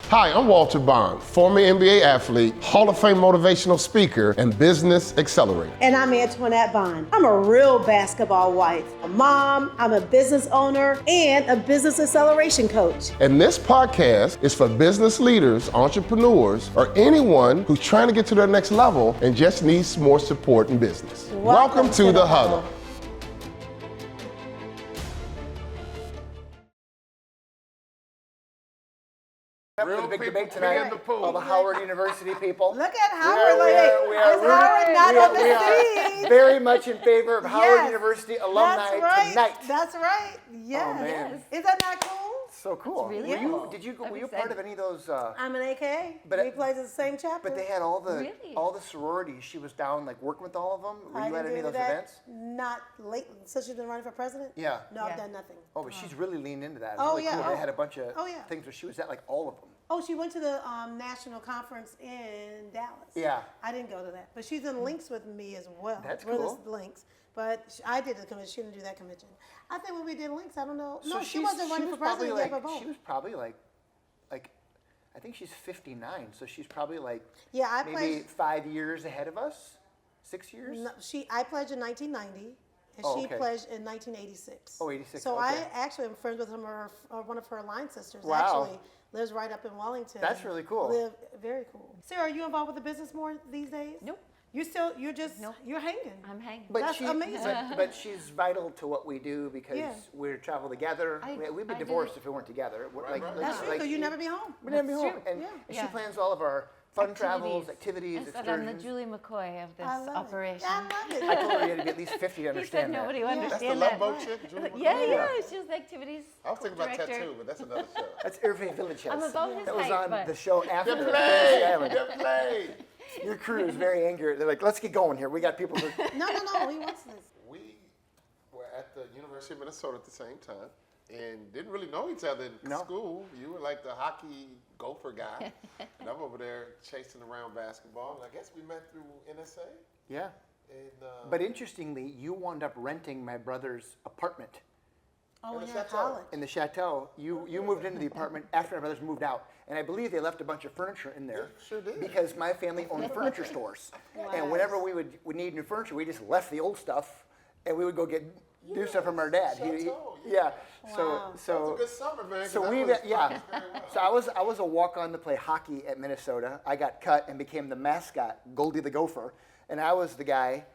Hi, I'm Walter Bond, former NBA athlete, Hall of Fame motivational speaker, and business accelerator. And I'm Antoinette Bond. I'm a real basketball wife, a mom, I'm a business owner, and a business acceleration coach. And this podcast is for business leaders, entrepreneurs, or anyone who's trying to get to their next level and just needs more support in business. Welcome to the Huddle. For the big debate tonight, all the Howard University people. Look at Howard. Howard not on the scene. Very much in favor of Howard University alumni tonight. That's right. Yes. Oh, man. Is that not cool? So cool. Really cool. Were you part of any of those? I'm an AKA. But we played in the same chapter. But they had all the sororities. She was down like working with all of them. Were you at any of those events? Not lately. So she's been running for president? Yeah. No, I've done nothing. Oh, but she's really leaned into that. It's Oh, really yeah. cool. Oh. They had a bunch of Oh, yeah. things where she was at like all of them. Oh, she went to the national conference in Dallas. Yeah. I didn't go to that. But she's in links with me as well. That's We're cool. the links. But I did the convention. She didn't do that convention. I think when we did links, I don't know. So No, she wasn't running for president yet, but She was probably like, I think she's 59, so she's probably like yeah, I maybe pledged. 5 years ahead of us, 6 years. No, I pledged in 1990, and Oh, she okay. pledged in 1986. Oh, 86, So okay. I actually am friends with one of her line sisters. Wow. Actually lives right up in Wellington. That's really cool. Very cool. Sarah, are you involved with the business more these days? Nope. You're hanging. I'm hanging. But That's amazing. But she's vital to what we do because Yeah. we travel together. We'd be I divorced did. if we weren't together. That's true, because you never be home. We'd never be That's home. true. And, Yeah. and Yeah. she plans all of our fun travels, activities, I said I'm the excursions. Julie McCoy of this I love operation. it. I love it. I told her you had to be at least 50 to He said understand that. nobody will That's the understand Love that. Boat chick, Julie Yeah, McCoy? yeah, she was the activities I was thinking about director. tattoo, but that's another show. That's Irving Village House. I'm about his That was height, on but- the show after Good the play! Island. Good play! Your crew is very angry. They're like, let's get going here. We got people who... No, he wants this. We were at the University of Minnesota at the same time and didn't really know each other in No. school. You were like the hockey gopher guy, and I'm over there chasing around basketball. And I guess we met through NSA. Yeah. And, But interestingly, you wound up renting my brother's apartment Oh, In the yeah, chateau. college. in the chateau. You moved into the apartment after my brothers moved out. And I believe they left a bunch of furniture in there. They sure did. Because my family owned furniture stores. And whenever we would need new furniture, we just left the old stuff and we would go get new stuff from our dad. Chateau, Yeah. Wow. So that was a good summer, man. 'cause So that we was yeah. very well. So I was a walk-on to play hockey at Minnesota. I got cut and became the mascot, Goldie the Gopher, and I was the guy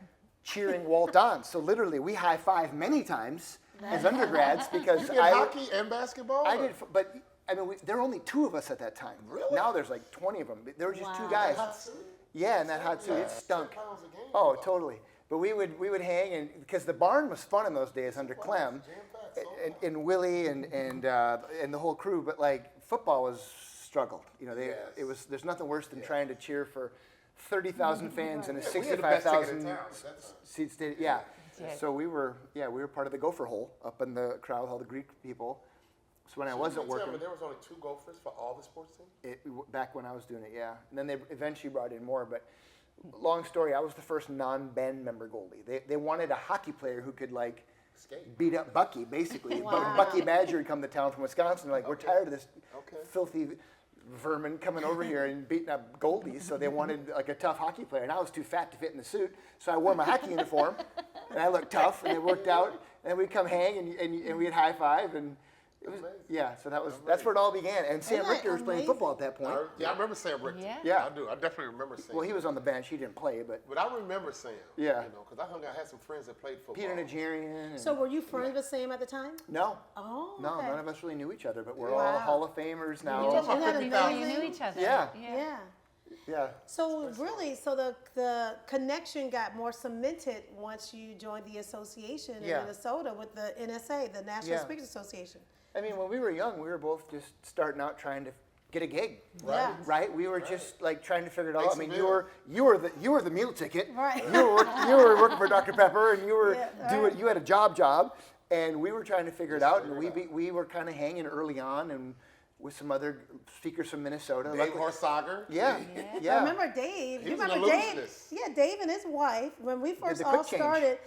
cheering Walt on. So literally, we high-fived many times as undergrads because You did hockey and basketball? I or- did, but I mean, there were only 2 of us at that time. Really? Now there's like 20 of them. There were just 2 Wow. guys. Hot suit? Yeah, and that hot suit, it stunk. 10 pounds a game. Oh, totally. But we would hang, and because the barn was fun in those days under Clem, jam-packed, so and Willie and the whole crew. But like football was struggle. You know, there's nothing worse than trying to cheer for 30,000 fans in a Yeah, we had the best ticket in 65,000 town at that time. seat stadium. Yeah. right. So we were part of the Gopher Hole up in the crowd with all the Greek people. So when I wasn't You tell working. me there was only 2 Gophers for all the sports teams? Back when I was doing it, yeah. And then they eventually brought in more, but long story, I was the first non-band member goalie. They wanted a hockey player who could like Skate. beat up Bucky, basically. Wow. Bucky Badger had come to town from Wisconsin. Like, we're tired of this Okay. filthy vermin coming over here and beating up goalies, so they wanted like a tough hockey player. And I was too fat to fit in the suit, so I wore my hockey uniform, and I looked tough, and it worked out. And then we'd come hang, and we'd high five, and it was, yeah. So that's where it all began. And Sam Isn't that Richter was playing amazing? football at that point. Yeah, I remember Sam Richter. Yeah. Yeah. I do. I definitely remember Sam. Well, he was on the bench. He didn't play, but But I remember Sam. Yeah. You know, because I had some friends that played football. Peter Nigerian. and- So were you friends with Sam at the time? No. Oh, No, okay. none of us really knew each other, but we're Wow. all Hall of Famers You now. just Isn't that really knew amazing? each other. Yeah. Yeah. Yeah. So really, the connection got more cemented once you joined the association in Yeah. Minnesota with the NSA, the National Yeah. Speakers Association. I mean, when we were young, we were both just starting out trying to get a gig. Right. Right? We were just like trying to figure it Make out. I some mean, bills. you were the meal ticket. Right. You were working for Dr. Pepper, and you were Yeah, doing. right. You had a job, and we were trying to figure it out. And we were kind of hanging early on, and with some other speakers from Minnesota. Dave Luckily- Horsager. Yeah. I Yeah. remember Dave. He You was an remember Dave? illusionist. Yeah, Dave and his wife. When we first the all quick change. started,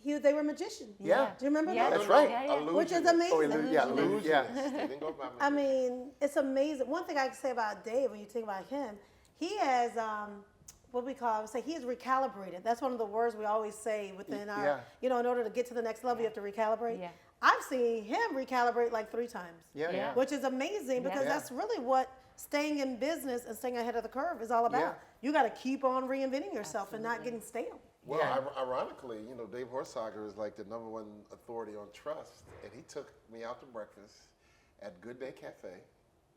they were magicians. Yeah. Do you remember Yeah. that? That's right. Yeah, yeah. Which is Illusionist. amazing. Yeah, Illusionist. yeah. They didn't go by I magician. mean, it's amazing. One thing I can say about Dave, when you think about him, he has what we call, I would say, he is recalibrated. That's one of the words we always say within our, Yeah. you know, in order to get to the next level, you have to recalibrate. Yeah. I've seen him recalibrate like 3 times. Yeah, yeah. Which is amazing because Yeah. that's really what staying in business and staying ahead of the curve is all about. Yeah. You got to keep on reinventing yourself and not getting stale. Well, Yeah. ironically, you know, Dave Horsager is like the #1 authority on trust, and he took me out to breakfast at Good Day Cafe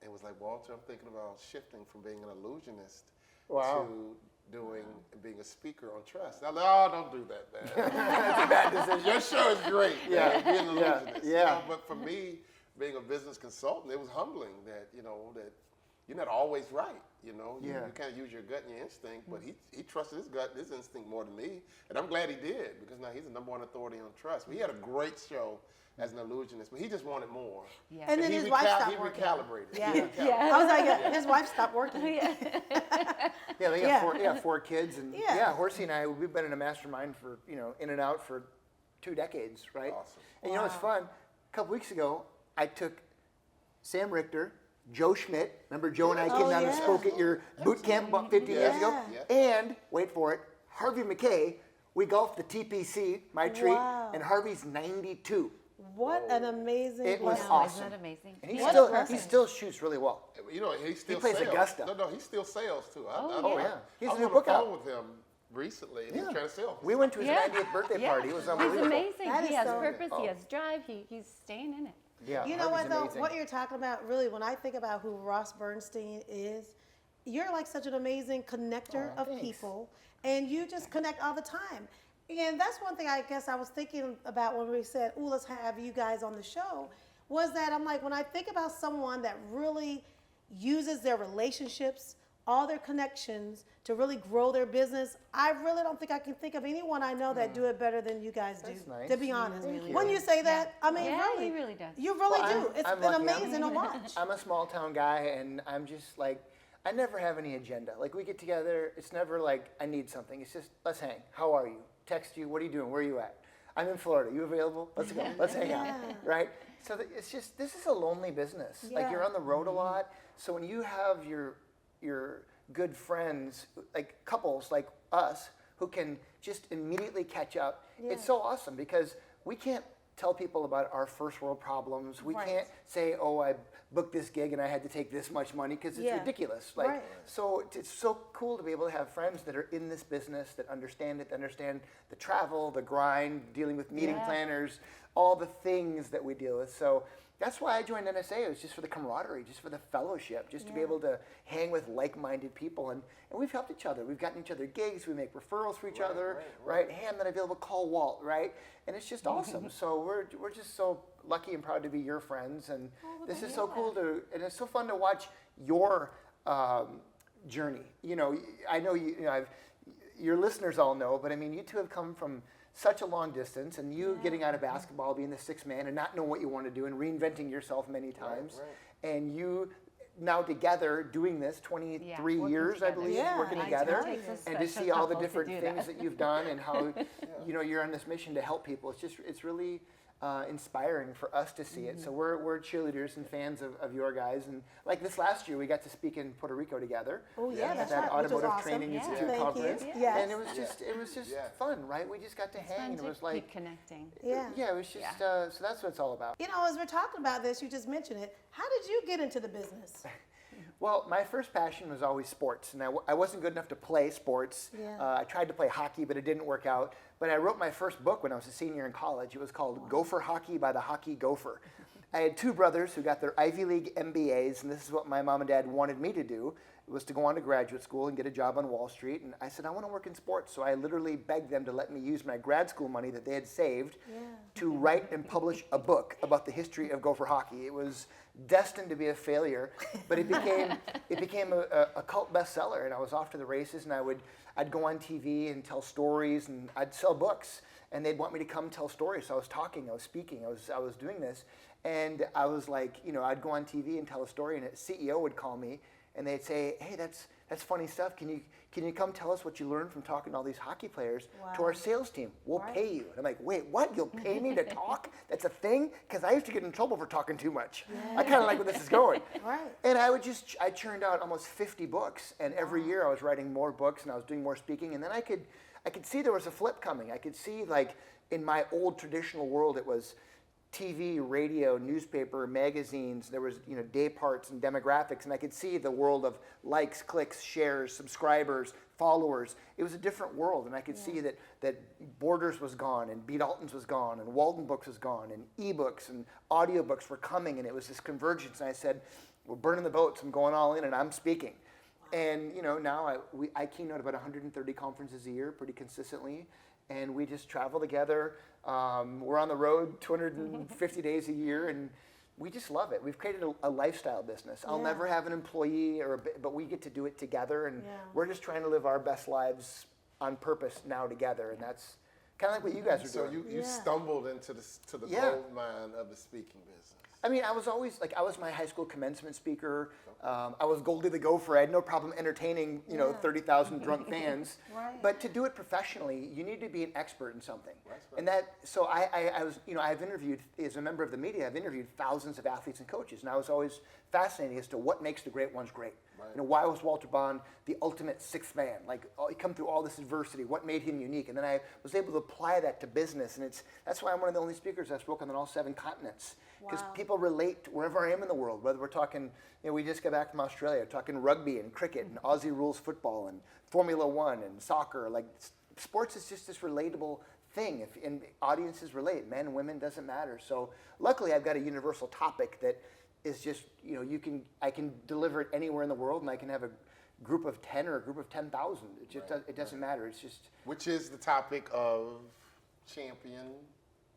and was like, Walter, I'm thinking about shifting from being an illusionist Wow. to being a speaker on trust. I'm like, oh, don't do that, man. That's a bad decision. Your show is great. Yeah. Being an illusionist. Yeah. You know, but for me, being a business consultant, it was humbling that, you know, that you're not always right. You know, you kind of use your gut and your instinct, but he trusted his gut and his instinct more than me. And I'm glad he did, because now he's the #1 authority on trust. But he had a great show as an illusionist, but he just wanted more. Yeah. And then he his wife stopped he working. recalibrated. Yeah. He recalibrated. Yeah. I was like, his wife stopped working. Yeah, they got four kids, and Yeah. Horsey and I, we've been in a mastermind for, you know, in and out for 2 decades, right? Awesome. And you know what's fun? A couple weeks ago, I took Sam Richter, Joe Schmidt. Remember Joe and I came down and yeah. spoke at your boot camp about 50 years ago? Yeah. And, wait for it, Harvey McKay, we golfed the TPC, my treat, Wow. and Harvey's 92. What an amazing It was blessing. awesome. Isn't that amazing? And What a blessing. he still shoots really well. You know, he still plays sells. Augusta. No, he still sells too. Oh, yeah. He I has was a new on the book out. phone with him recently, and he was trying to sell. We went to his Yeah. 90th birthday Yeah. party. It was He's unbelievable. amazing. That He is has so- purpose. He has drive. He's staying in it. Yeah, You know Harvey's what though? amazing. What you're talking about, really, when I think about who Ross Bernstein is, you're like such an amazing connector of thanks. people, and you just connect all the time. And that's one thing I guess I was thinking about when we said, "Ooh, let's have you guys on the show," was that I'm like, when I think about someone that really uses their relationships, all their connections to really grow their business, I really don't think I can think of anyone I know that do it better than you guys do. That's nice. To be honest, Thank you. when you say that, I mean, Yeah, really, he really does. You really Well, do. It's I'm been lucky. amazing to watch. I'm a small town guy, and I'm just like, I never have any agenda. Like, we get together, it's never like, I need something. It's just, let's hang. How are you? Text you, what are you doing? Where are you at? I'm in Florida. You available? Let's go. Let's hang out. Right? So it's just, this is a lonely business. Like, you're on the road a lot. So when you have your good friends, like couples like us, who can just immediately catch up, it's so awesome, because we can't tell people about our first world problems. We Right. can't say, oh, I booked this gig and I had to take this much money, because it's Yeah. ridiculous. Like, Right. so it's so cool to be able to have friends that are in this business, that understand it, that understand the travel, the grind, dealing with meeting Yeah. planners, all the things that we deal with. So that's why I joined NSA. It was just for the camaraderie, just for the fellowship, just to be able to hang with like-minded people. And we've helped each other. We've gotten each other gigs. We make referrals for each other, right? Hey, I'm not available, call Walt, right? And it's just awesome. So we're just so lucky and proud to be your friends. And this is so cool and it's so fun to watch your journey. You know, I know your listeners all know, but I mean, you two have come from such a long distance, and you getting out of basketball, being the sixth man, and not knowing what you want to do, and reinventing yourself many times, and you now together doing this 23 working years, I together. believe, Yeah. working It together, takes a and to special see all the couple to different do things that. that you've done, and how you know you're on this mission to help people. It's really inspiring for us to see it. So we're cheerleaders and fans of your guys, and like this last year we got to speak in Puerto Rico together. Oh yeah, at that's that right. Which was Automotive awesome. Training Yeah. Institute Thank conference, you. Yes. and it was just fun, right? We just got to hang. Fun It to was keep like connecting. Yeah. it was just so that's what it's all about. You know, as we're talking about this, you just mentioned it. How did you get into the business? Well, my first passion was always sports, and I wasn't good enough to play sports. Yeah. I tried to play hockey, but it didn't work out. But I wrote my first book when I was a senior in college. It was called Gopher Hockey by the Hockey Gopher. I had 2 brothers who got their Ivy League MBAs, and this is what my mom and dad wanted me to do. It was to go on to graduate school and get a job on Wall Street. And I said, I want to work in sports. So I literally begged them to let me use my grad school money that they had saved to write and publish a book about the history of Gopher hockey. It was destined to be a failure, but it became a cult bestseller. And I was off to the races, and I'd go on TV and tell stories, and I'd sell books. And they'd want me to come tell stories. So I was talking, I was speaking, I was doing this. And I was like, you know, I'd go on TV and tell a story, and a CEO would call me, and they'd say, hey, that's funny stuff. Can you come tell us what you learned from talking to all these hockey players to our sales team? We'll pay you. And I'm like, wait, what? You'll pay me to talk? That's a thing? Because I used to get in trouble for talking too much. Yeah. I kind of like where this is going. And I churned out almost 50 books, and every year I was writing more books and I was doing more speaking, and then I could see there was a flip coming. I could see, like, in my old traditional world, it was TV, radio, newspaper, magazines. There was, day parts and demographics, and I could see the world of likes, clicks, shares, subscribers, followers. It was a different world, and I could see that Borders was gone, and B. Dalton's was gone, and Walden Books was gone, and ebooks and audiobooks were coming, and it was this convergence. And I said, we're burning the boats. I'm going all in, and I'm speaking. And now I keynote about 130 conferences a year pretty consistently, and we just travel together. We're on the road 250 days a year, and we just love it. We've created a lifestyle business. I'll never have an employee, but we get to do it together, and we're just trying to live our best lives on purpose now together, and that's kind of like what you guys are doing. So you stumbled into the gold mine of the speaking business. I mean, I was always, I was my high school commencement speaker. I was Goldie the Gopher. I had no problem entertaining, 30,000 drunk fans. But to do it professionally, you need to be an expert in something. And so I was, I've interviewed, as a member of the media, I've interviewed thousands of athletes and coaches. And I was always fascinated as to what makes the great ones great. Why was Walter Bond the ultimate sixth man? He come through all this adversity. What made him unique? And then I was able to apply that to business. And that's why I'm one of the only speakers that's spoken on all 7 continents. Because people relate to wherever I am in the world, whether we're talking, we just got back from Australia, talking rugby and cricket and Aussie rules football and Formula One and soccer. Sports is just this relatable thing, and audiences relate. Men and women, doesn't matter. So luckily I've got a universal topic that is just, I can deliver it anywhere in the world, and I can have a group of 10 or a group of 10,000. It doesn't matter. It's just. Which is the topic of Champion.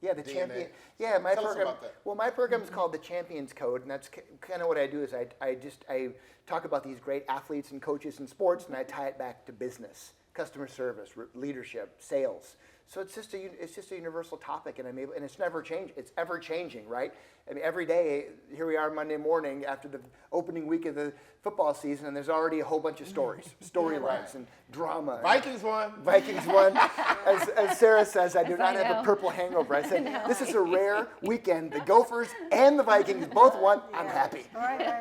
Yeah, the DNA. champion. Yeah, my Tell program. us about that. Well, my program is called the Champions Code, and that's kind of what I do. Is I talk about these great athletes and coaches in sports, and I tie it back to business, customer service, leadership, sales. So it's just a universal topic, and it's never changed. It's ever changing, right? I mean, every day, here we are Monday morning after the opening week of the football season, and there's already a whole bunch of storylines, and drama. Vikings won. As Sarah says, I do not have a purple hangover. I said, this is a rare weekend. The Gophers and the Vikings both won. I'm happy.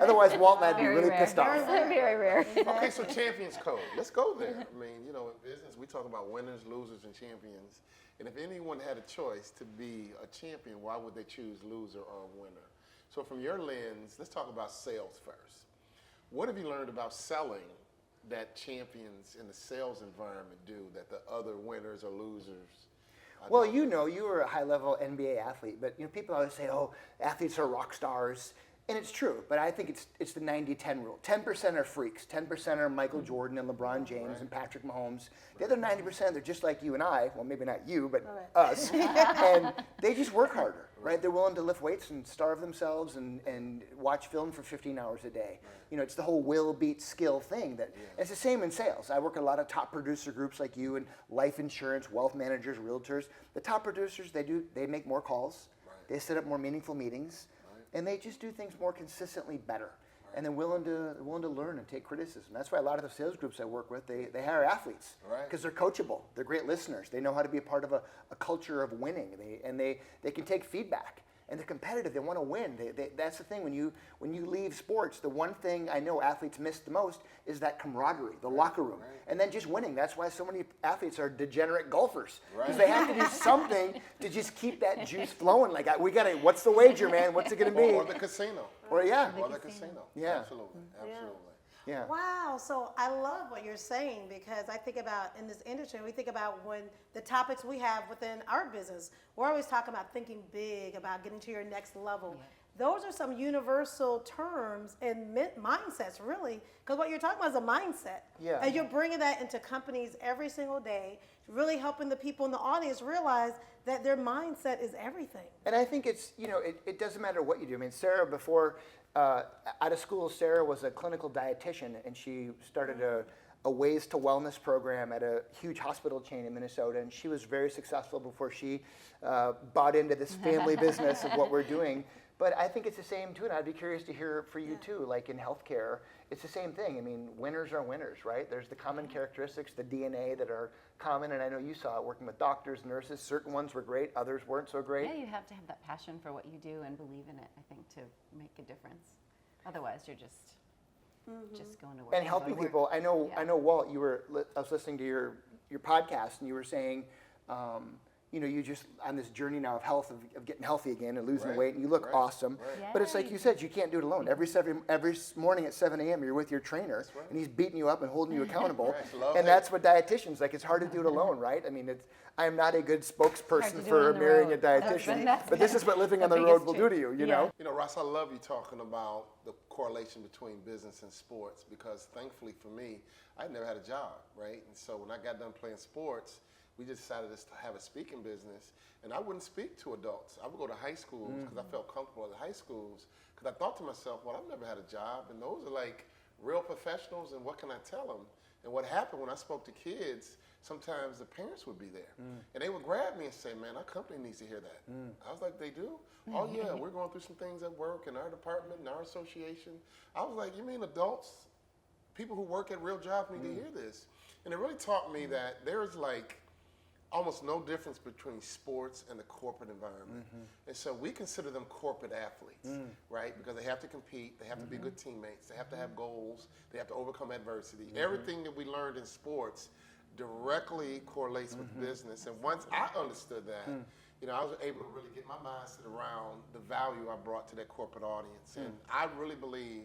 Otherwise, Walt and I'd be really pissed off. Very rare. Okay, so Champions Code. Let's go there. I mean, in business, we talk about winners, losers, and champions. And if anyone had a choice to be a champion, why would they choose loser or winner? So from your lens, let's talk about sales first. What have you learned about selling that champions in the sales environment do that the other winners or losers? Well, you were a high-level NBA athlete, but people always say, "Oh, athletes are rock stars," and it's true. But I think it's the 90-10 rule. 10% are freaks. 10% are Michael Jordan and LeBron James and Patrick Mahomes. The other 90%, they're just like you and I. Well, maybe not you, but us. And they just work harder, right? They're willing to lift weights and starve themselves and watch film for 15 hours a day. It's the whole will beat skill thing. It's the same in sales. I work at a lot of top producer groups like you in life insurance, wealth managers, realtors. The top producers, they make more calls. They set up more meaningful meetings. And they just do things more consistently better, and they're willing to learn and take criticism. That's why a lot of the sales groups I work with, they hire athletes because they're coachable. They're great listeners. They know how to be a part of a culture of winning, and they can take feedback. And they're competitive. They want to win. That's the thing. When you leave sports, the one thing I know athletes miss the most is that camaraderie, the locker room, and then just winning. That's why so many athletes are degenerate golfers because they have to do something to just keep that juice flowing. What's the wager, man? What's it going to be? Or the casino. Or the casino. Yeah. Absolutely. Yeah. Wow. So I love what you're saying, because I think about in this industry, we think about when the topics we have within our business, we're always talking about thinking big, about getting to your next level. Those are some universal terms and mindsets, really, because what you're talking about is a mindset. Yeah. And you're bringing that into companies every single day, really helping the people in the audience realize that their mindset is everything. And I think it's, it doesn't matter what you do. I mean, Sarah, before out of school, Sarah was a clinical dietitian, and she started a Ways to Wellness program at a huge hospital chain in Minnesota, and she was very successful before she bought into this family business of what we're doing. But I think it's the same too, and I'd be curious to hear for you too. Like in healthcare, it's the same thing. I mean, winners are winners, right? There's the common characteristics, the DNA that are common, and I know you saw it working with doctors, nurses. Certain ones were great, others weren't so great. Yeah, you have to have that passion for what you do and believe in it, I think, to make a difference. Otherwise, you're just going to work. And helping people. I know, Walt. I was listening to your podcast, and you were saying, you just on this journey now of health, of getting healthy again and losing weight, and you look awesome. Right. But it's like you said, you can't do it alone. Every morning at 7 a.m., you're with your trainer, and he's beating you up and holding you accountable. And that's what dietitians like. It's hard to do it alone, right? I mean, I'm not a good spokesperson for marrying a dietitian, but this is what living on the road will do to you. You know. You know, Ross, I love you talking about the correlation between business and sports because thankfully for me, I never had a job, right? And so when I got done playing sports, we just decided to have a speaking business, and I wouldn't speak to adults. I would go to high schools because I felt comfortable at high schools because I thought to myself, well, I've never had a job, and those are like real professionals, and what can I tell them? And what happened when I spoke to kids, sometimes the parents would be there, and they would grab me and say, man, our company needs to hear that. I was like, they do? Oh, yeah, we're going through some things at work in our department, in our association. I was like, you mean adults, people who work at real jobs need to hear this? And it really taught me that there is like almost no difference between sports and the corporate environment. And so we consider them corporate athletes, right? Because they have to compete, they have to be good teammates, they have to have goals, they have to overcome adversity. Everything that we learned in sports directly correlates with business. And once I understood that, I was able to really get my mindset around the value I brought to that corporate audience. And I really believe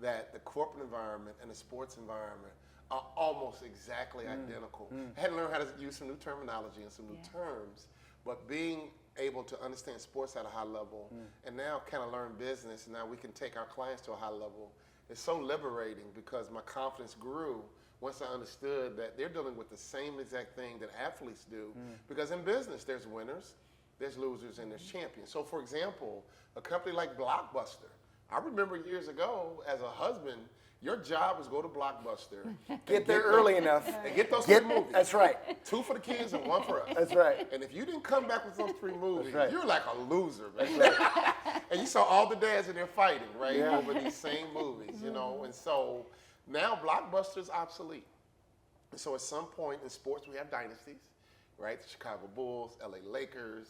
that the corporate environment and the sports environment are almost exactly identical. I had to learn how to use some new terminology and some new terms, but being able to understand sports at a high level and now kind of learn business, and now we can take our clients to a high level, it's so liberating because my confidence grew once I understood that they're dealing with the same exact thing that athletes do. Because in business, there's winners, there's losers, and there's champions. So for example, a company like Blockbuster, I remember years ago as a husband, your job was go to Blockbuster. Get there early enough. And get those 3 movies. That's right. 2 for the kids and 1 for us. That's right. And if you didn't come back with those 3 movies, you're like a loser, man. That's right. And you saw all the dads in there fighting, right, over these same movies, And so now Blockbuster's obsolete. And so at some point in sports, we have dynasties, right? The Chicago Bulls, LA Lakers,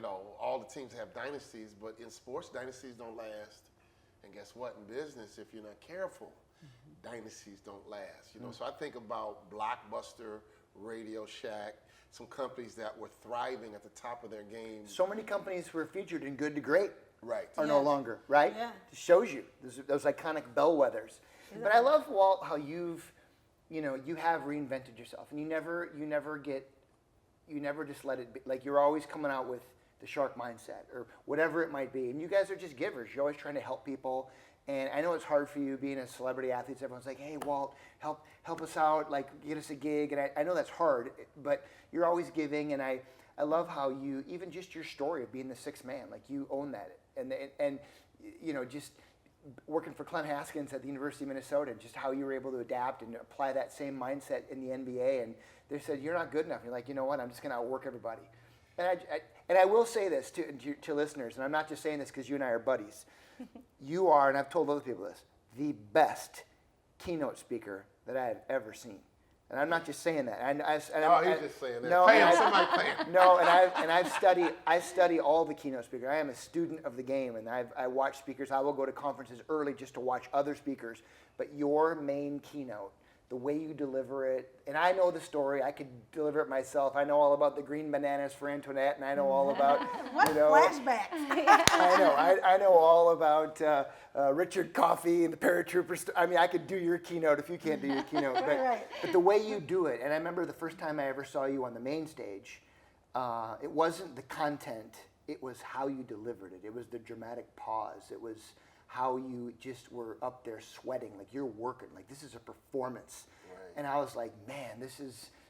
all the teams have dynasties, but in sports, dynasties don't last. And guess what? In business, if you're not careful, dynasties don't last. So I think about Blockbuster, Radio Shack, some companies that were thriving at the top of their game. So many companies were featured in Good to Great are no Yes. longer, right? Yeah. It shows you those iconic bellwethers. But I love, Walt, how you have reinvented yourself, and you never just let it be. Like you're always coming out with the shark mindset or whatever it might be. And you guys are just givers. You're always trying to help people. And I know it's hard for you being a celebrity athlete. Everyone's like, hey, Walt, help us out, like get us a gig. And I know that's hard, but you're always giving. And I love how you, even just your story of being the sixth man, like you own that. And just working for Clem Haskins at the University of Minnesota, just how you were able to adapt and apply that same mindset in the NBA. And they said, you're not good enough. You're like, you know what, I'm just going to outwork everybody. And I will say this to listeners, and I'm not just saying this because you and I are buddies. You are, and I've told other people this, the best keynote speaker that I have ever seen. And I'm not just saying that. He's just saying that. No, Somebody pay him. No, I study all the keynote speakers. I am a student of the game, and I watch speakers. I will go to conferences early just to watch other speakers. But your main keynote, the way you deliver it, and I know the story. I could deliver it myself. I know all about the green bananas for Antoinette, and I know all about flashbacks. I know all about Richard Coffey and the paratroopers. I mean, I could do your keynote if you can't do your keynote. But the way you do it, and I remember the first time I ever saw you on the main stage, it wasn't the content. It was how you delivered it. It was the dramatic pause. It was how you just were up there sweating, like you're working, like this is a performance. Right. And I was like, man,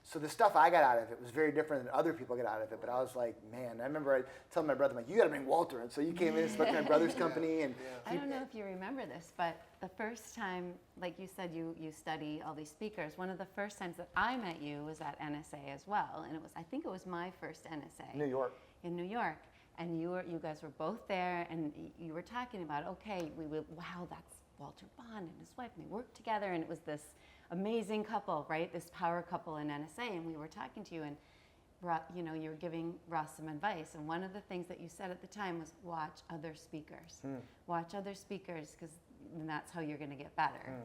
so the stuff I got out of it was very different than other people got out of it, but I was like, man, I remember I telling my brother, I'm like, you gotta bring Walter in. So you came in and spoke to my brother's company. And I don't know if you remember this, but the first time, like you said, you study all these speakers, one of the first times that I met you was at NSA as well, and I think it was my first NSA. New York. In New York. and you guys were both there, and you were talking about, okay, wow, that's Walter Bond and his wife, and they worked together, and it was this amazing couple, right? This power couple in NSA, and we were talking to you, and you know, you were giving Ross some advice, and one of the things that you said at the time was watch other speakers. Watch other speakers, because that's how you're going to get better.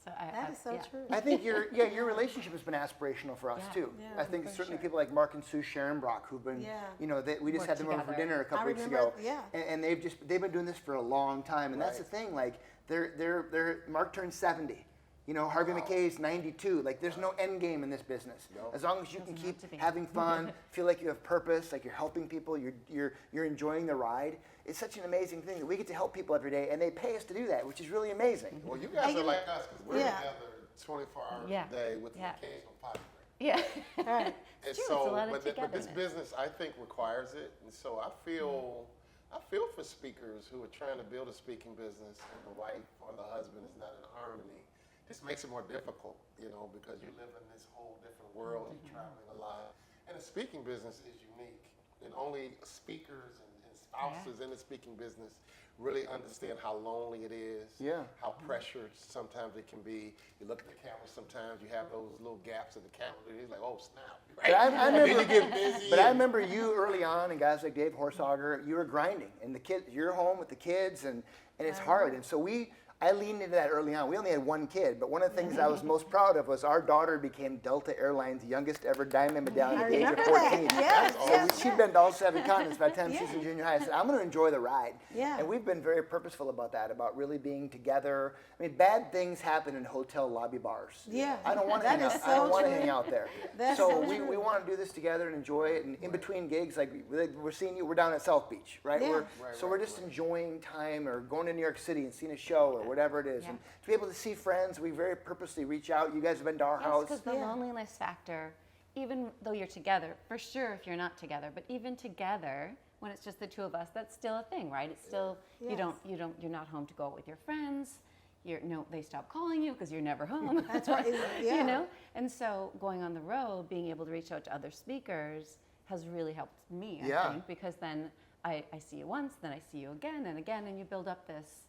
So That is so true. I think your relationship has been aspirational for us too. Yeah, I think for certainly sure. people like Mark and Sue Sharonbrock, who've been, you know, we just Work had them over for together. dinner a couple I weeks remember, ago, yeah. and they've been doing this for a long time, and that's the thing. Like they're Mark turned 70. You know, Harvey McKay's 92. Like, there's no end game in this business. No. As long as you can Doesn't keep have to be. having fun, feel like you have purpose, like you're helping people, you're enjoying the ride. It's such an amazing thing that we get to help people every day, and they pay us to do that, which is really amazing. Well, you guys are like us because we're Yeah. together 24 hours Yeah. a day with an Yeah. occasional potty break. Yeah. Right. And true, it's a so, lot of but this togetherness. business, I think, requires it. And so I feel for speakers who are trying to build a speaking business, and the wife or the husband is not in harmony. This makes it more difficult, you know, because you live in this whole different world. You're traveling a lot, and the speaking business is unique, and only speakers and spouses in the speaking business really understand how lonely it is, how pressured sometimes it can be. You look at the camera sometimes, you have those little gaps in the calendar. You're like, oh, snap. Right? But I And remember, then you get busy. but I remember you early on, and guys like Dave Horsager, you were grinding, and the kids, you're home with the kids, and it's hard. And so I leaned into that early on. We only had one kid, but one of the things I was most proud of was our daughter became Delta Airlines' youngest ever diamond medallion at the age of 14. Yes, yes, She'd been to all 7 continents by the time she's in junior high. I said, I'm going to enjoy the ride. Yeah. And we've been very purposeful about that, about really being together. I mean, bad things happen in hotel lobby bars. Yeah. I don't want to That hang is out. I don't so want to true. hang out there. That's so so we true. want to do this together and enjoy it. And in between gigs, like we're seeing you, we're down at South Beach, right? Yeah. We're just enjoying time, or going to New York City and seeing a show or whatever it is. Yeah. And to be able to see friends, we very purposely reach out. You guys have been to our house. Because the loneliness factor, even though you're together, for sure if you're not together, but even together, when it's just the two of us, that's still a thing, right? It's still, Yes. you're not home to go out with your friends. They stop calling you because you're never home. That's right. Yeah. You know? And so going on the road, being able to reach out to other speakers has really helped me, I think, because then I see you once, then I see you again, and you build up this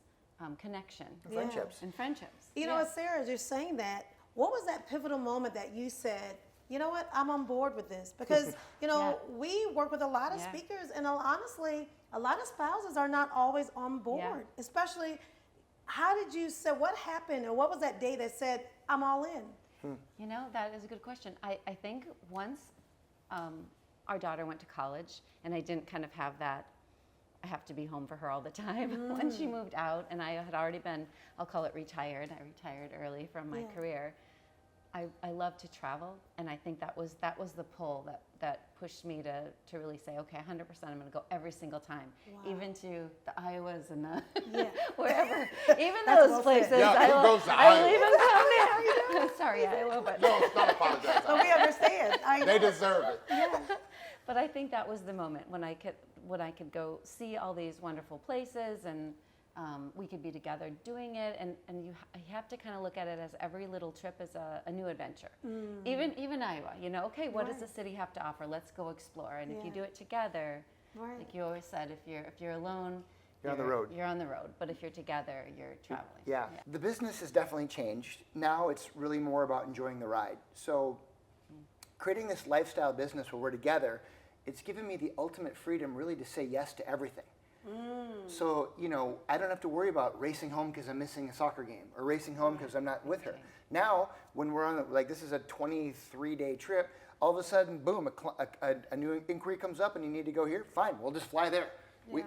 connection. Friendships. And friendships. You know what, Sarah, as you're saying that, what was that pivotal moment that you said, you know what, I'm on board with this? Because, you know, we work with a lot of speakers, and honestly, a lot of spouses are not always on board, especially, how did you say, what happened, or what was that day that said, I'm all in? You know, that is a good question. I think once our daughter went to college, and I didn't kind of have that, I have to be home for her all the time. When she moved out, and I had already been, I'll call it retired. I retired early from my career. I love to travel, and I think that was the pull that pushed me to really say, okay, 100%, I'm going to go every single time, even to the Iowas and the wherever, even those places. Yeah, who goes to I will Iowa? even come there. Sorry, Iowa, but No, don't apologize. So we understand. They deserve it. But I think that was the moment when I could go see all these wonderful places, and we could be together doing it, and you have to kind of look at it as every little trip is a new adventure. Even Iowa, you know, okay, what does the city have to offer? Let's go explore. And if you do it together, like you always said, if you're alone, You're on the road. You're on the road. But if you're together, you're traveling. Yeah. The business has definitely changed. Now it's really more about enjoying the ride. So creating this lifestyle business where we're together, it's given me the ultimate freedom really to say yes to everything. So, you know, I don't have to worry about racing home because I'm missing a soccer game, or racing home because I'm not with her. Now, when we're on, this is a 23-day trip, all of a sudden, boom, a new inquiry comes up and you need to go here, fine, we'll just fly there.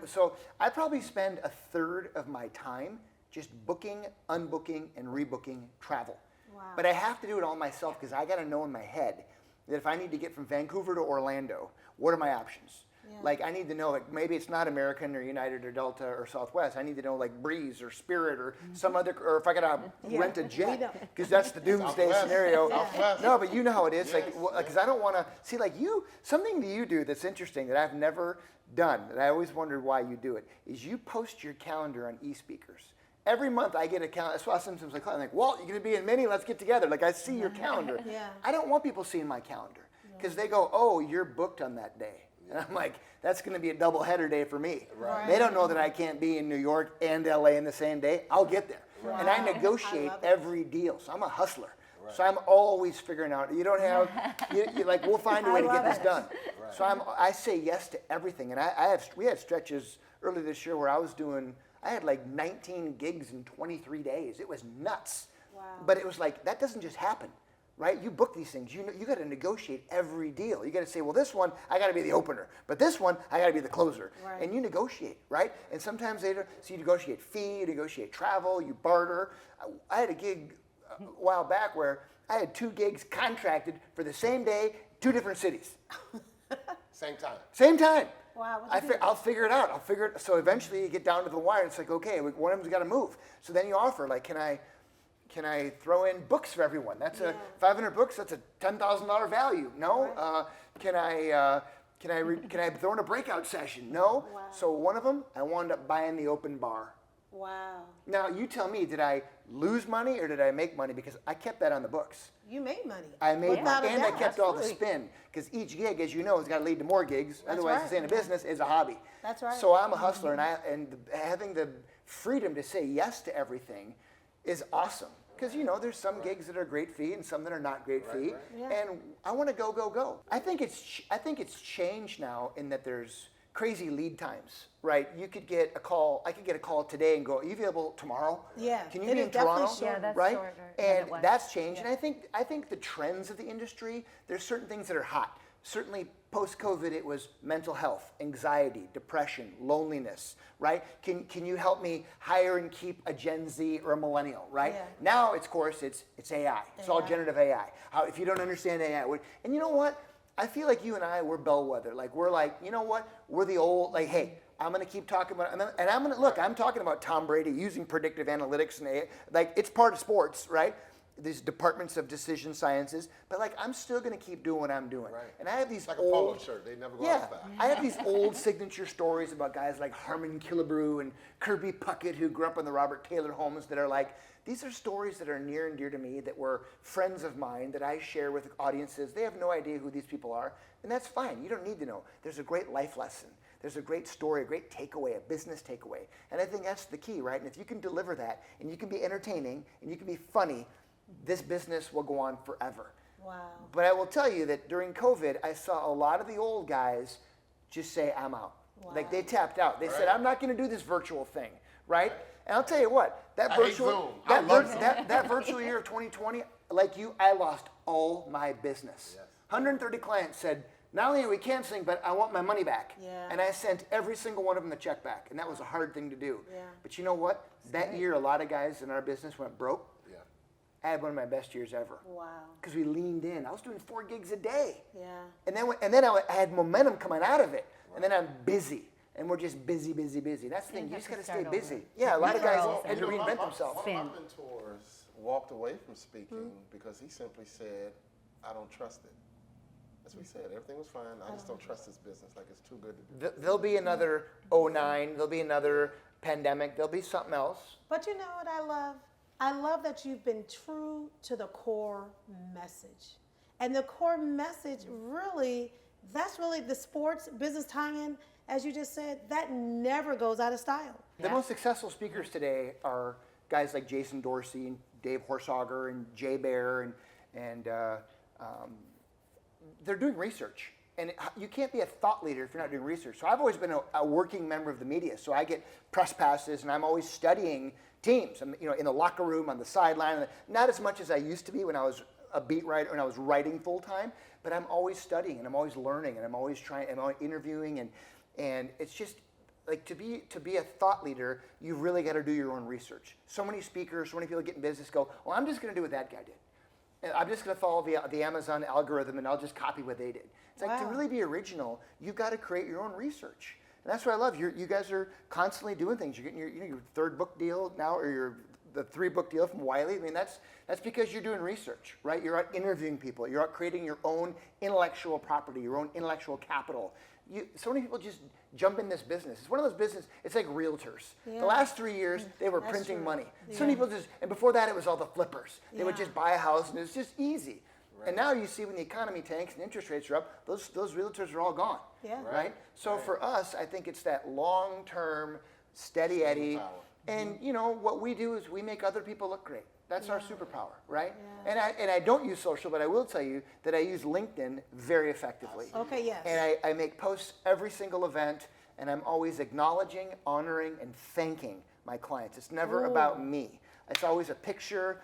So I probably spend a third of my time just booking, unbooking, and rebooking travel. Wow. But I have to do it all myself because I got to know in my head that if I need to get from Vancouver to Orlando, what are my options? Like, I need to know, like, maybe it's not American or United or Delta or Southwest. I need to know, like, Breeze or Spirit or some other, or if I got to rent a jet, because that's the doomsday Southwest. scenario. Southwest. No, but you know how it is. Yes. Like, because I don't want to, see, like, something that you do that's interesting that I've never done, that I always wondered why you do it, is you post your calendar on eSpeakers. Every month I get a calendar. That's why sometimes I'm like, Walt, you're going to be in Minnie, let's get together. Like, I see your calendar. Yeah. I don't want people seeing my calendar because they go, oh, you're booked on that day. And I'm like, that's going to be a double-header day for me. Right. They don't know that I can't be in New York and LA in the same day. I'll get there. Wow. And I negotiate I love it. every deal. So I'm a hustler. Right. So I'm always figuring out, you don't have, you like, we'll find a way to get this done. Right. So I say yes to everything. And we had stretches early this year where I had like 19 gigs in 23 days. It was nuts. Wow. But it was like, that doesn't just happen. Right? You book these things. You got to negotiate every deal. You got to say, well, this one, I got to be the opener. But this one, I got to be the closer. Right. So you negotiate, right? And sometimes so you negotiate fee, you negotiate travel, you barter. I had a gig a while back where I had 2 gigs contracted for the same day, 2 different cities. Same time. Same time. Wow. I'll figure it out. So eventually you get down to the wire. And it's like, okay, one of them's got to move. So then you offer, like, can I throw in books for everyone? That's 500 books. That's a $10,000 value. No. Right. Can I throw in a breakout session? No. Wow. So one of them, I wound up buying the open bar. Wow. Now you tell me, did I lose money or did I make money? Because I kept that on the books. You made money. I made Without a money, and I doubt, kept all the absolutely. spin. Because each gig, as you know, has got to lead to more gigs. That's Otherwise, right. to stay in a business is a hobby. That's right. So I'm a hustler, and having the freedom to say yes to everything is awesome. Because, you know, there's some gigs that are great fee and some that are not great fee. Right. Yeah. And I want to go. I think it's changed now in that there's crazy lead times, right? You could get a call. I could get a call today and go, "Are you available tomorrow? Yeah, Can you it be is in definitely Toronto?" shorter. Yeah, that's right? shorter than And it was. that's changed. Yeah. And I think the trends of the industry, there's certain things that are hot. Certainly post-COVID, it was mental health, anxiety, depression, loneliness, right? Can you help me hire and keep a Gen Z or a millennial, right? Yeah. Now, of course, it's AI. It's all AI. generative AI. If you don't understand AI, and you know what? I feel like you and I, we're bellwether. Like, we're like, you know what? We're the old, like, hey, I'm going to keep talking about, and I'm going to, look, I'm talking about Tom Brady using predictive analytics and AI. Like, it's part of sports, right? These departments of decision sciences, but like, I'm still going to keep doing what I'm doing. Right. And I have these It's like old, a polo shirt. They never go out of style. I have these old signature stories about guys like Harmon Killebrew and Kirby Puckett, who grew up in the Robert Taylor homes, that are like, these are stories that are near and dear to me, that were friends of mine that I share with audiences. They have no idea who these people are, and that's fine. You don't need to know. There's a great life lesson. There's a great story, a great takeaway, a business takeaway. And I think that's the key, right? And if you can deliver that, and you can be entertaining, and you can be funny, this business will go on forever. Wow. But I will tell you that during COVID, I saw a lot of the old guys just say, I'm out. Wow. Like, they tapped out. They said, Right. I'm not going to do this virtual thing, right? And I'll tell you what, that I hate virtual, Zoom. I love Zoom. that virtual year of 2020, like you, I lost all my business. Yes. 130 clients said, not only are we canceling, but I want my money back. Yeah. And I sent every single one of them the check back. And that was a hard thing to do. Yeah. But you know what? That year, a lot of guys in our business went broke. Yeah. I had one of my best years ever. Wow. Because we leaned in. I was doing 4 gigs a day. Yeah. And then I had momentum coming out of it. And then I'm busy. And we're just busy. That's the thing. You just got to stay busy. Yeah, a lot of guys had to reinvent themselves. One of my mentors walked away from speaking because he simply said, I don't trust it. That's what he said. Everything was fine. I just don't trust this business. Like, it's too good to be. There'll be another 09. There'll be another pandemic. There'll be something else. But you know what I love? I love that you've been true to the core message. And the core message that's really the sports business tie-in, as you just said, that never goes out of style. The most successful speakers today are guys like Jason Dorsey and Dave Horsager and Jay Bear, and they're doing research. And you can't be a thought leader if you're not doing research. So I've always been a working member of the media. So I get press passes, and I'm always studying teams. I'm, in the locker room, on the sideline. Not as much as I used to be when I was a beat writer and I was writing full time. But I'm always studying, and I'm always learning, and I'm always trying, and I'm always interviewing, and it's just like, to be a thought leader, you've really got to do your own research. So many speakers, so many people get in business go, well, I'm just going to do what that guy did. And I'm just going to follow the Amazon algorithm, and I'll just copy what they did. It's like, to really be original, you've got to create your own research. And that's what I love. You guys are constantly doing things. You're getting your 3rd book deal now, or the 3-book deal from Wiley. I mean, that's because you're doing research, right? You're out interviewing people. You're out creating your own intellectual property, your own intellectual capital. So many people just jump in this business. It's one of those businesses, it's like realtors. Yeah. The last 3 years, they were That's printing true. money. Yeah. So many people and before that, it was all the flippers. They would Yeah. just buy a house, and it was just easy. And now you see when the economy tanks and interest rates are up, those realtors are all gone. Yeah. Right? So for us, I think it's that long-term, steady Eddie. And you know, what we do is we make other people look great. That's our superpower, right? Yeah. And I don't use social, but I will tell you that I use LinkedIn very effectively. Okay, yes. And I make posts every single event, and I'm always acknowledging, honoring, and thanking my clients. It's never about me. It's always a picture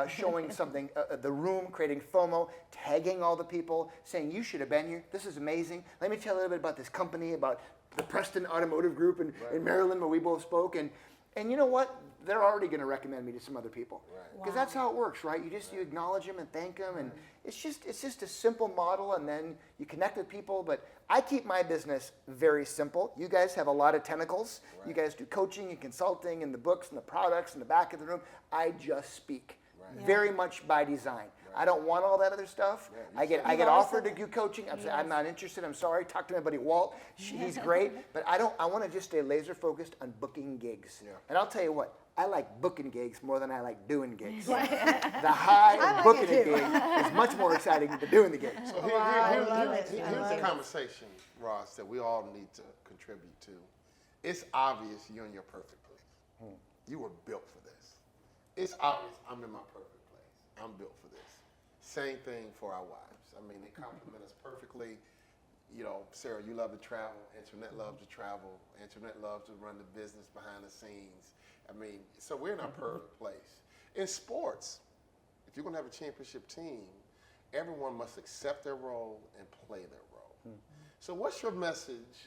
showing something, the room, creating FOMO, tagging all the people, saying, you should have been here. This is amazing. Let me tell you a little bit about this company, about the Preston Automotive Group in Maryland where we both spoke. And you know what? They're already going to recommend me to some other people. Because that's how it works, right? You acknowledge them and thank them, and it's just a simple model, and then you connect with people. But I keep my business very simple. You guys have a lot of tentacles. You guys do coaching and consulting and the books and the products in the back of the room. I just speak, very much by design. I don't want all that other stuff. I get offered to do coaching. I'm not interested. I'm sorry. Talk to my buddy Walt. He's great, but I want to just stay laser focused on booking gigs. And I'll tell you what. I like booking gigs more than I like doing gigs. The high of booking a gig is much more exciting than doing the gig. So here's the conversation, Ross, that we all need to contribute to. It's obvious you're in your perfect place. You were built for this. It's obvious I'm in my perfect place. I'm built for this. Same thing for our wives. I mean, they complement us perfectly. You know, Sarah, you love to travel. Antoinette loves to travel. Antoinette loves to run the business behind the scenes. I mean, so we're in our perfect place. In sports, if you're going to have a championship team, everyone must accept their role and play their role. So what's your message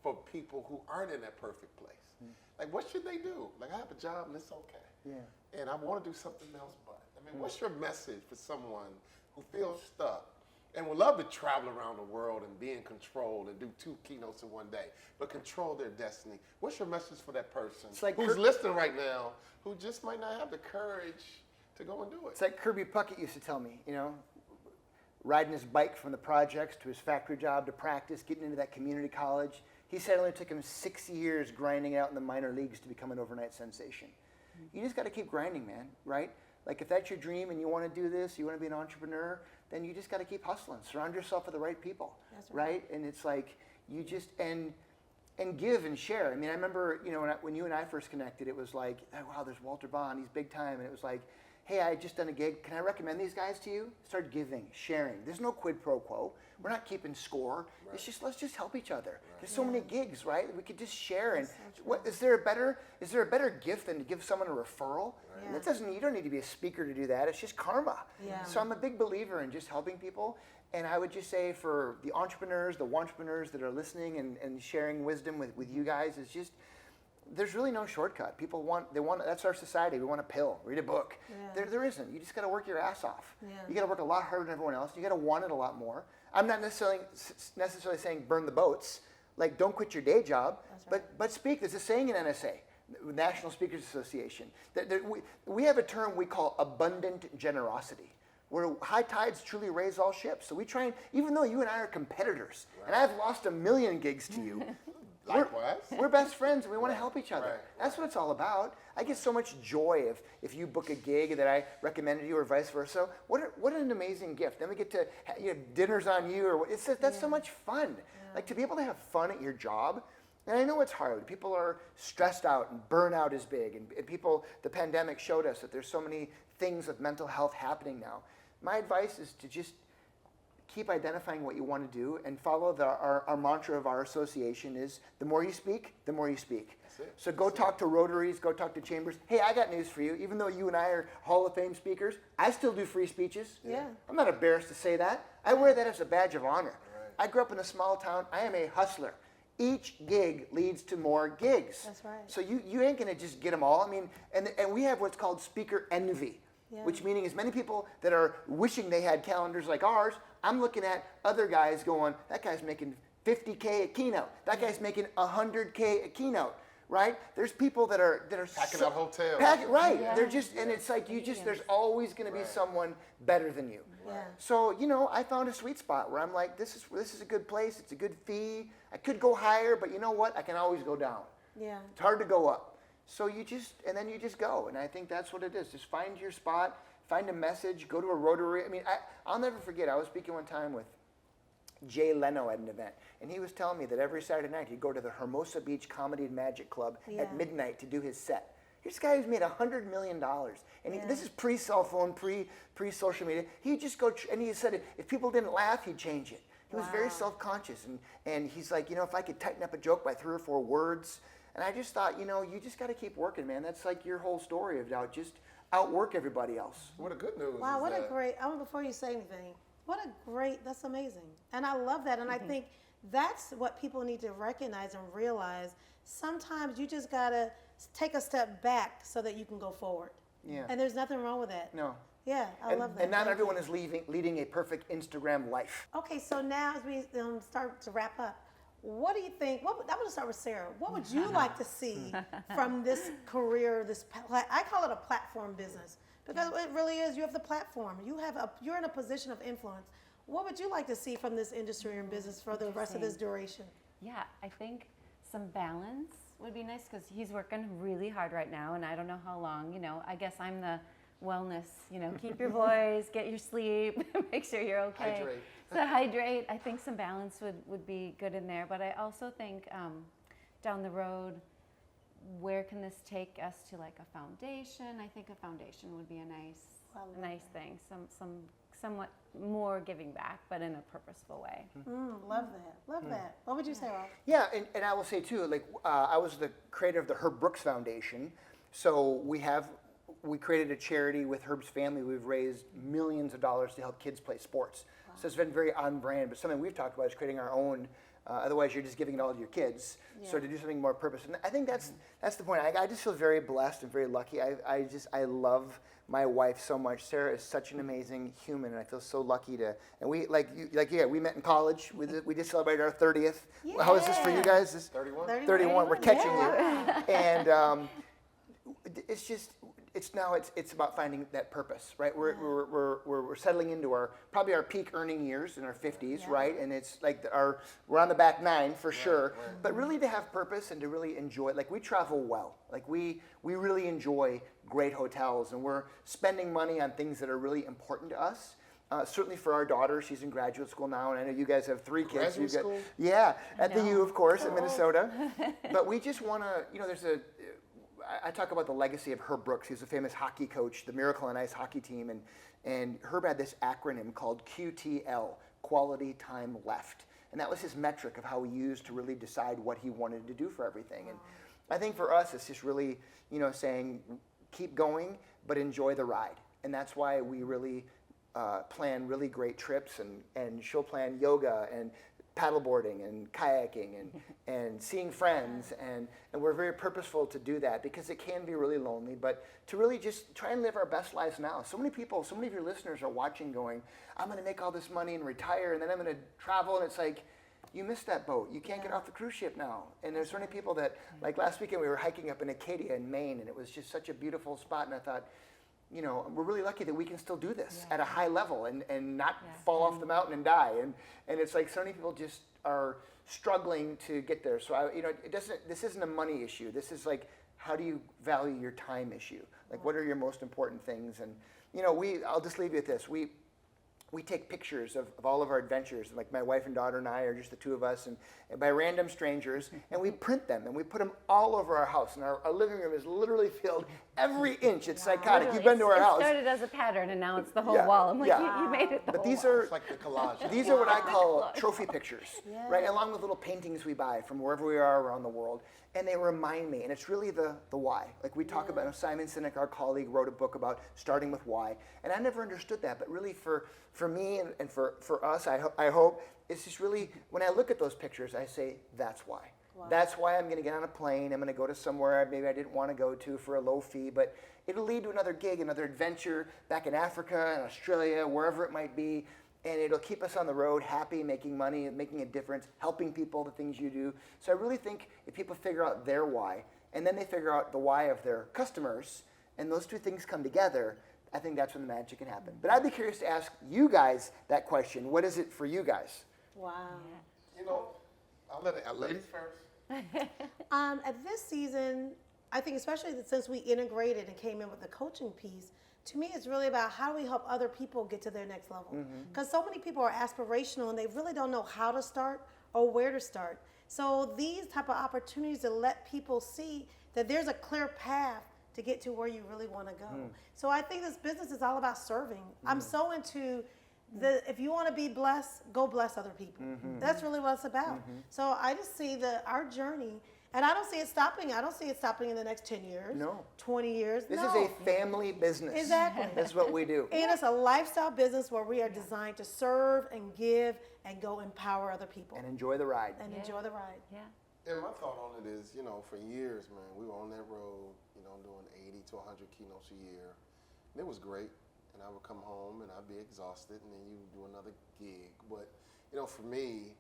for people who aren't in that perfect place? Like, what should they do? Like, I have a job and it's okay. And I want to do something else, but. I mean, what's your message for someone who feels stuck and would love to travel around the world and be in control and do 2 keynotes in one day, but control their destiny? What's your message for that person who's listening right now who just might not have the courage to go and do it? It's like Kirby Puckett used to tell me, you know, riding his bike from the projects to his factory job to practice, getting into that community college. He said it only took him 6 years grinding out in the minor leagues to become an overnight sensation. You just got to keep grinding, man, right? Like, if that's your dream and you want to do this, you want to be an entrepreneur, then you just got to keep hustling. Surround yourself with the right people, right? And it's like you just and give and share. I mean, I remember, you know, when you and I first connected, it was like, oh, wow, there's Walter Bond, he's big time, and it was like, hey, I just done a gig. Can I recommend these guys to you? Start giving, sharing. There's no quid pro quo. We're not keeping score. It's just let's just help each other. There's so many gigs, right? We could just share. And what is there a better gift than to give someone a referral? That doesn't. You don't need to be a speaker to do that. It's just karma. So I'm a big believer in just helping people. And I would just say for the entrepreneurs that are listening and sharing wisdom with you guys, is just. There's really no shortcut. People want, that's our society. We want a pill, read a book. There isn't. You just got to work your ass off. You got to work a lot harder than everyone else. You got to want it a lot more. I'm not necessarily saying burn the boats. Like, don't quit your day job, but speak. There's a saying in NSA, National Speakers Association, that we have a term we call abundant generosity, where high tides truly raise all ships. So we try and, even though you and I are competitors, and I've lost 1 million gigs to you, Likewise. We're best friends and we want to help each other. That's what it's all about. I get so much joy if you book a gig that I recommended you or vice versa. What an amazing gift. Then we get to, dinners on you. That's so much fun. Like, to be able to have fun at your job. And I know it's hard. People are stressed out and burnout is big. And people, the pandemic showed us that there's so many things with mental health happening now. My advice is to just keep identifying what you want to do and follow our mantra of our association is the more you speak, the more you speak. So go talk to Rotaries, go talk to Chambers. Hey, I got news for you. Even though you and I are Hall of Fame speakers, I still do free speeches. I'm not embarrassed to say that. I wear that as a badge of honor. I grew up in a small town. I am a hustler. Each gig leads to more gigs. That's right. So you ain't going to just get them all. I mean, and we have what's called speaker envy. Which meaning as many people that are wishing they had calendars like ours, I'm looking at other guys going, that guy's making $50K a keynote. That guy's making $100K a keynote, right? There's people that are packing out hotels. They're just, and it's like there's always going to be someone better than you. So, I found a sweet spot where I'm like, this is a good place. It's a good fee. I could go higher, but you know what? I can always go down. It's hard to go up. So you just go. And I think that's what it is. Just find your spot, find a message, go to a Rotary. I mean, I'll never forget, I was speaking one time with Jay Leno at an event, and he was telling me that every Saturday night he'd go to the Hermosa Beach Comedy and Magic Club at midnight to do his set. Here's a guy who's made $100 million, and this is pre-cell phone, pre-social media. He'd just go, and he said if people didn't laugh, he'd change it. He was very self-conscious, and he's like, if I could tighten up a joke by 3 or 4 words, and I just thought, you just got to keep working, man. That's like your whole story of just outwork everybody else. What a good news. Wow, what a great, before you say anything, that's amazing. And I love that. And I think that's what people need to recognize and realize. Sometimes you just got to take a step back so that you can go forward. Yeah. And there's nothing wrong with that. No. Yeah, I love that. And not everyone is leading a perfect Instagram life. Okay, so now as we start to wrap up, what do you think? I'm going to start with Sarah. What would you like to see from this career? I call it a platform business because it really is. You have the platform. You're in a position of influence. What would you like to see from this industry and business for the rest of this duration? Yeah, I think some balance would be nice because he's working really hard right now, and I don't know how long. I guess I'm the wellness. Keep your voice, get your sleep, make sure you're okay. Hydrate. So hydrate. I think some balance would be good in there, but I also think down the road, where can this take us to like a foundation? I think a foundation would be a nice thing. Somewhat more giving back, but in a purposeful way. Love that. What would you say, Ross? Yeah, and I will say too, I was the creator of the Herb Brooks Foundation, so we created a charity with Herb's family. We've raised millions of dollars to help kids play sports. Wow. So it's been very on brand, but something we've talked about is creating our own. Otherwise, you're just giving it all to your kids. Yeah. So to do something more purpose, and I think that's the point. I just feel very blessed and very lucky. I love my wife so much. Sarah is such an amazing human, and I feel so lucky to. And we we met in college. We just celebrated our 30th. Yeah. How is this for you guys? 31. 31. We're catching you, and it's about finding that purpose, right? We're settling into probably our peak earning years in our 50s, right? And it's like we're on the back 9 for sure. Right. But really to have purpose and to really enjoy, we travel well. We really enjoy great hotels, and we're spending money on things that are really important to us. Certainly for our daughter, she's in graduate school now, and I know you guys have 3 kids. Graduate school? Yeah, at the U, of course, in Minnesota. But we just want to, I talk about the legacy of Herb Brooks. He was a famous hockey coach, the Miracle on Ice hockey team, and Herb had this acronym called QTL, Quality Time Left. And that was his metric of how he used to really decide what he wanted to do for everything. And I think for us, it's just really, saying keep going, but enjoy the ride. And that's why we really plan really great trips, and she'll plan yoga and paddleboarding and kayaking and seeing friends, and we're very purposeful to do that because it can be really lonely, but to really just try and live our best lives now. So many of your listeners are watching going, I'm going to make all this money and retire, and then I'm going to travel, and it's like, you missed that boat. You can't get off the cruise ship now. And there's so many people that, like last weekend we were hiking up in Acadia in Maine, and it was just such a beautiful spot, and I thought, we're really lucky that we can still do this at a high level and not fall off the mountain and die. And it's like so many people just are struggling to get there. So this isn't a money issue. This is like, how do you value your time issue? Like, what are your most important things? And I'll just leave you with this. We take pictures of all of our adventures, like my wife and daughter and I, or just the 2 of us, and by random strangers, and we print them, and we put them all over our house, and our living room is literally filled every inch. It's psychotic. Literally, You've been to our house. It started as a pattern, and now it's the whole wall. I'm like, you made it the but whole these wall. are It's like the collage. These are what I call trophy pictures, right? Along with little paintings we buy from wherever we are around the world. And they remind me, and it's really the why. Like we talk about, Simon Sinek, our colleague, wrote a book about starting with why. And I never understood that, but really for me and for us, I hope, it's just really, when I look at those pictures, I say, that's why. Wow. That's why I'm going to get on a plane. I'm going to go to somewhere maybe I didn't want to go to for a low fee, but it'll lead to another gig, another adventure back in Africa, in Australia, wherever it might be. And it'll keep us on the road, happy, making money, making a difference, helping people, the things you do. So I really think if people figure out their why, and then they figure out the why of their customers, and those 2 things come together, I think that's when the magic can happen. But I'd be curious to ask you guys that question. What is it for you guys? Wow. I'll let ladies first. At this season, I think especially since we integrated and came in with the coaching piece, to me, it's really about how do we help other people get to their next level. Because so many people are aspirational and they really don't know how to start or where to start. So these type of opportunities to let people see that there's a clear path to get to where you really want to go. So I think this business is all about serving. I'm so into if you want to be blessed, go bless other people. That's really what it's about. So I just see our journey, and I don't see it stopping. I don't see it stopping in the next 10 years, 20 years. This is a family business. Exactly. That's what we do. And it's a lifestyle business where we are designed to serve and give and go empower other people. And enjoy the ride. And enjoy the ride. Yeah. And my thought on it is, for years, man, we were on that road, doing 80 to 100 keynotes a year. And it was great. And I would come home and I'd be exhausted, and then you do another gig. But, for me,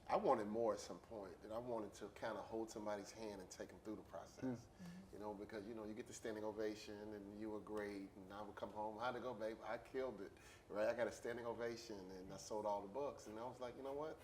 I wanted more at some point. And I wanted to kind of hold somebody's hand and take them through the process. Because, you get the standing ovation and you were great. And I would come home, how'd it go, babe? I killed it, right? I got a standing ovation and I sold all the books. And I was like, you know what?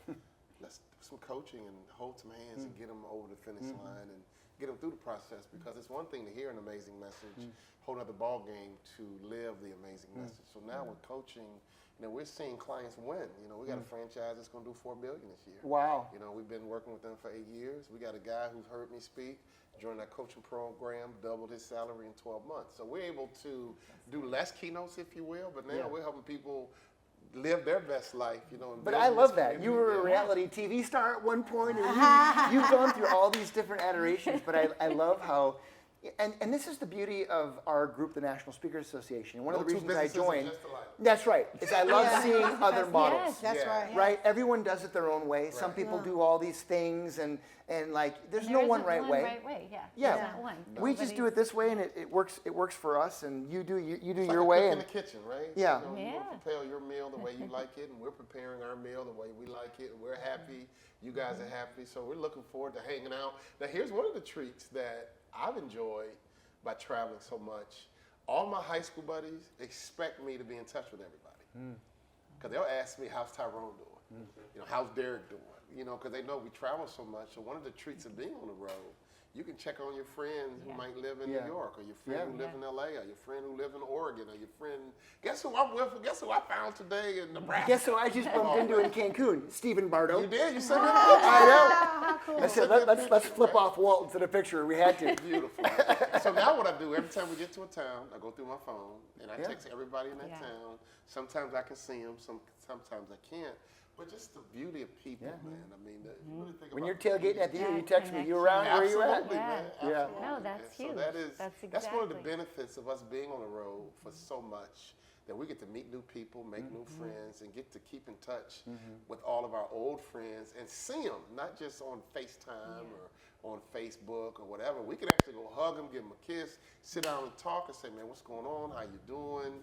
Let's do some coaching and hold some hands and get them over the finish line and get them through the process. Because it's one thing to hear an amazing message, whole other ball game to live the amazing message. So now with coaching, we're seeing clients win. We got a franchise that's going to do $4 billion this year. Wow. We've been working with them for 8 years. We got a guy who's heard me speak, joined our coaching program, doubled his salary in 12 months. So we're able to do less keynotes, if you will, but now we're helping people live their best life, and But I love that. You were a reality TV star at one point, and you've gone through all these different iterations, but I love how, and this is the beauty of our group, the National Speakers Association. And one of the reasons I joined, that's right, is I love seeing other models. Yes, that's right. Right? Everyone does it their own way. Some people do all these things, and there's no one right way. Yeah. There's not one. We just do it this way, and it works. It works for us, and you do It's your like a way. cook in And the kitchen, right? Yeah. You prepare your meal the way you like it, and we're preparing our meal the way we like it, and we're happy. You guys are happy, so we're looking forward to hanging out. Now, here's one of the treats that I've enjoyed by traveling so much. All my high school buddies expect me to be in touch with everybody, because they'll ask me, how's Tyrone doing? How's Derek doing? Because they know we travel so much. So one of the treats of being on the road, you can check on your friends who might live in New York, or your friend who live in LA, or your friend who live in Oregon, or your friend. Guess who I'm with? Guess who I found today in Nebraska? guess who I just bumped into in Cancun? Stephen Bardo. You did? You said that? I know. How cool. I said let's flip off Walton to the picture. We had to. Beautiful. So now what I do, every time we get to a town, I go through my phone and I text everybody in that town. Sometimes I can see them, sometimes I can't. But just the beauty of people, man. I mean, you really think When about you're tailgating at the U, you text me, you around? Where you at? Absolutely, man. Yeah. Absolutely, No, man. that's So huge. that's one of the exactly. benefits of us being on the road for so much, that we get to meet new people, make new friends, and get to keep in touch with all of our old friends and see them, not just on FaceTime or on Facebook or whatever. We can actually go hug them, give them a kiss, sit down and talk and say, man, what's going on? How you doing?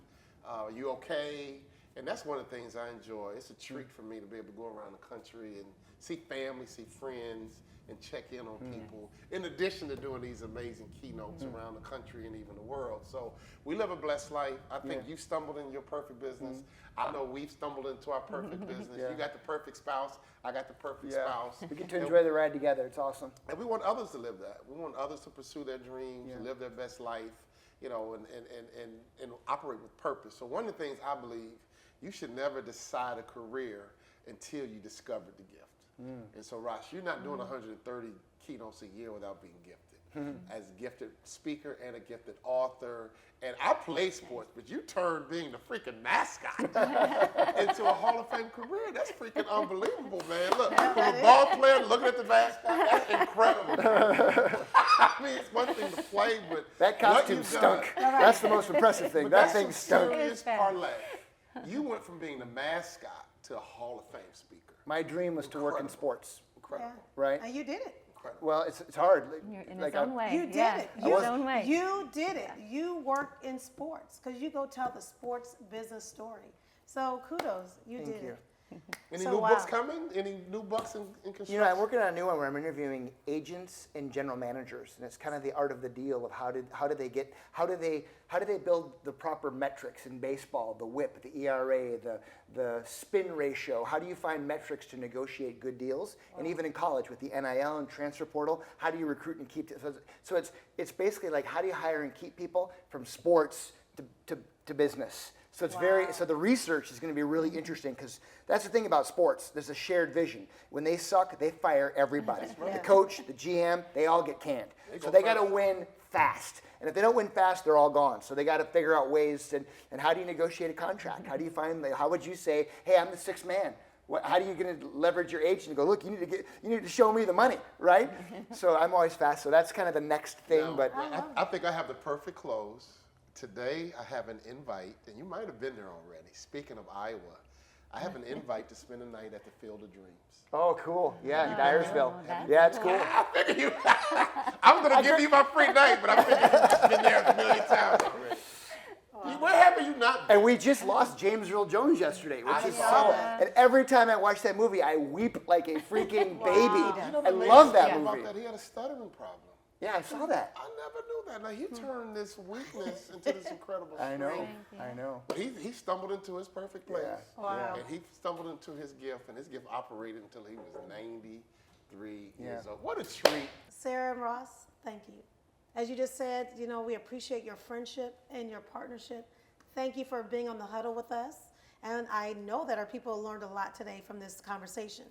Are you okay? And that's one of the things I enjoy. It's a treat for me to be able to go around the country and see family, see friends, and check in on people, in addition to doing these amazing keynotes around the country and even the world. So we live a blessed life. I think you stumbled into your perfect business. I know we've stumbled into our perfect business. You got the perfect spouse. I got the perfect spouse. We get to enjoy the ride together. It's awesome. And we want others to live that. We want others to pursue their dreams, to live their best life, and operate with purpose. So one of the things I believe, you should never decide a career until you discovered the gift. And so, Ross, you're not doing 130 keynotes a year without being gifted. As a gifted speaker and a gifted author. And I play sports, but you turned being the freaking mascot into a Hall of Fame career. That's freaking unbelievable, man. Look, from a ball player looking at the mascot, that's incredible. I mean, it's one thing to play, but That costume stunk. That's the most impressive thing. That thing stunk. Serious parlay. You went from being the mascot to a Hall of Fame speaker. My dream was to work in sports, Incredible. right? And you did it. Incredible. Well, it's hard. In Like, his own way. You did it. In his own way. You did it. You work in sports because you go tell the sports business story. So kudos, you did you. it. Any So, new books wow. coming? Any new books in construction? You know, I'm working on a new one where I'm interviewing agents and general managers, and it's kind of the art of the deal of how do they build the proper metrics in baseball, the WHIP, the ERA, the spin ratio. How do you find metrics to negotiate good deals? And even in college with the NIL and transfer portal, how do you recruit and keep? So it's basically like how do you hire and keep people from sports to to business. So it's so the research is going to be really interesting because that's the thing about sports. There's a shared vision. When they suck, they fire everybody. The coach, the GM, they all get canned. So they got to win fast. And if they don't win fast, they're all gone. So they got to figure out ways and how do you negotiate a contract? How do you find, how would you say, hey, I'm the sixth man? How are you going to leverage your agent and go, look, you need to show me the money, right? So I'm always fast. So that's kind of the next thing. Now, but I think I have the perfect close. Today, I have an invite, and you might have been there already. Speaking of Iowa, I have an invite to spend a night at the Field of Dreams. oh, cool. Yeah, Dyersville. Yeah, it's cool. I figured you. I'm going to give you my free night, but I figured you've been there a million times already. Where have you not been? And we just lost James Earl Jones yesterday, which is saw so. that. And every time I watch that movie, I weep like a freaking baby. You know, I the love amazing that thing movie. About that, he had a stuttering problem. Yeah, I saw that. I never knew that. Now he turned this weakness into this incredible I know. strength. I know. But he stumbled into his perfect place. Yeah. Wow. And he stumbled into his gift, and his gift operated until he was 93 years old. What a treat. Sara and Ross, thank you. As you just said, you know, we appreciate your friendship and your partnership. Thank you for being on the Huddle with us. And I know that our people learned a lot today from this conversation.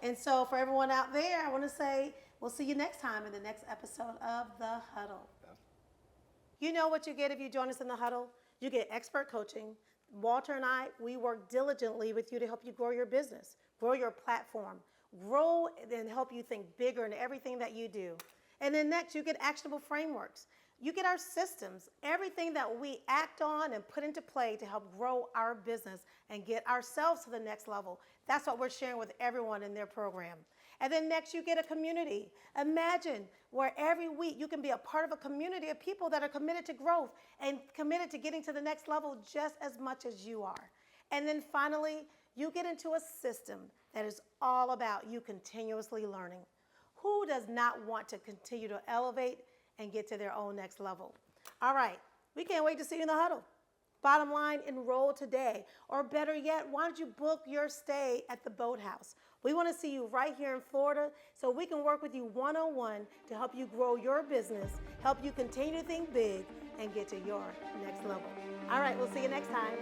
And so for everyone out there, I want to say we'll see you next time in the next episode of The Huddle. You know what you get if you join us in The Huddle? You get expert coaching. Walter and I, we work diligently with you to help you grow your business, grow your platform, grow and help you think bigger in everything that you do. And then next, you get actionable frameworks. You get our systems, everything that we act on and put into play to help grow our business and get ourselves to the next level. That's what we're sharing with everyone in their program. And then next, you get a community. Imagine where every week you can be a part of a community of people that are committed to growth and committed to getting to the next level just as much as you are. And then finally, you get into a system that is all about you continuously learning. Who does not want to continue to elevate and get to their own next level? All right, we can't wait to see you in the Huddle. Bottom line, enroll today. Or better yet, why don't you book your stay at the Boathouse? We want to see you right here in Florida so we can work with you one-on-one to help you grow your business, help you continue to think big, and get to your next level. All right, we'll see you next time.